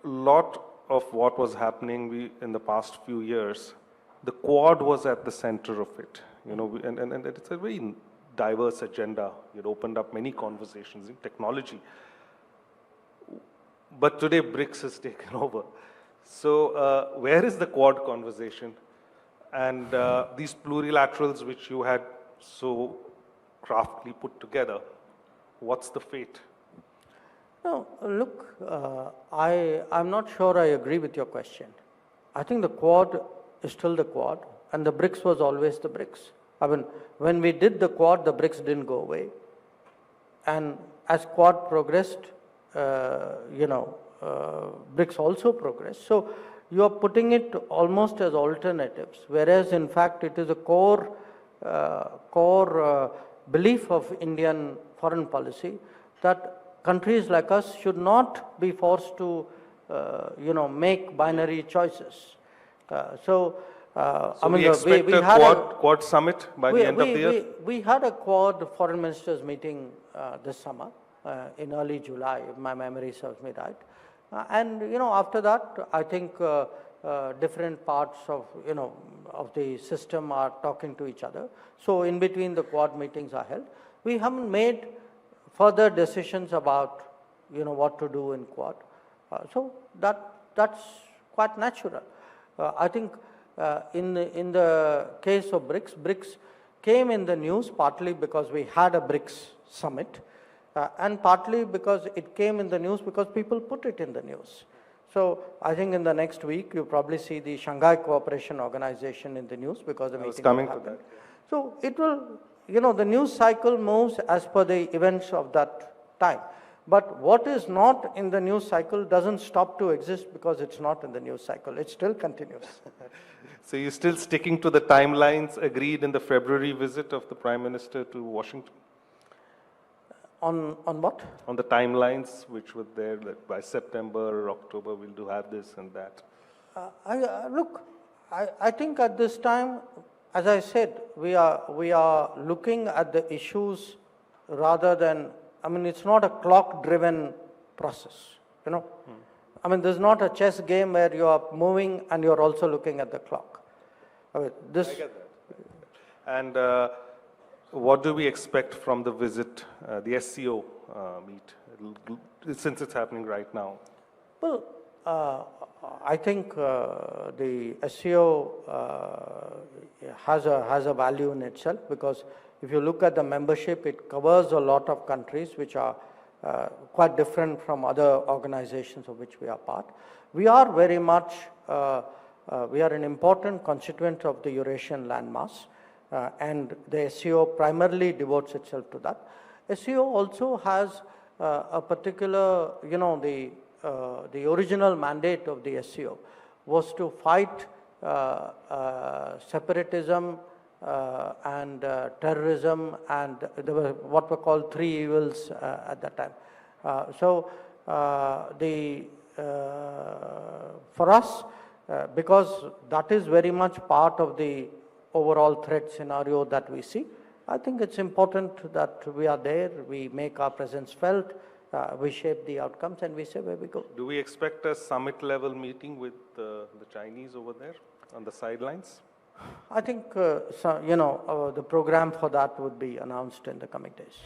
lot of what was happening in the past few years, the Quad was at the center of it, and it's a very diverse agenda. It opened up many conversations in technology. But today, BRICS has taken over. So where is the Quad conversation? And these plurilaterals which you had so craftily put together, what's the fate? No, look, I'm not sure I agree with your question. I think the Quad is still the Quad, and the BRICS was always the BRICS. I mean, when we did the Quad, the BRICS didn't go away. And as Quad progressed, BRICS also progressed. So you are putting it almost as alternatives, whereas in fact it is a core belief of Indian foreign policy that countries like us should not be forced to, make binary choices. So we expect a Quad summit by the end of the year? We had a Quad foreign ministers meeting this summer in early July, if my memory serves me right. And after that, I think different parts of the system are talking to each other. So in between the Quad meetings are held. We haven't made further decisions about what to do in Quad. So that's quite natural. I think in the case of BRICS, BRICS came in the news partly because we had a BRICS summit, and partly because it came in the news because people put it in the news. So I think in the next week you probably see the Shanghai Cooperation Organization in the news because the meeting coming to that. So it will, the news cycle moves as per the events of that time. But what is not in the news cycle doesn't stop to exist because it's not in the news cycle. It still continues. So you're still sticking to the timelines agreed in the February visit of the Prime Minister to Washington? On what? On the timelines which were there, that by September or October we'll do have this and that. I think at this time, as I said, we are looking at the issues rather than, it's not a clock-driven process, I mean, there's not a chess game where you are moving and you're also looking at the clock. I get that. And what do we expect from the visit, the SCO meet, since it's happening right now? Well, I think the SCO has a value in itself because if you look at the membership, it covers a lot of countries which are quite different from other organizations of which we are part. We are very much, we are an important constituent of the Eurasian landmass, and the SCO primarily devotes itself to that. SCO also has a particular, the original mandate of the SCO was to fight separatism and terrorism, and there were what were called three evils at that time. For us, because that is very much part of the overall threat scenario that we see, I think it's important that we are there, we make our presence felt, we shape the outcomes, and we say where we go. Do we expect a summit-level meeting with the Chinese over there on the sidelines? I think, the program for that would be announced in the coming days.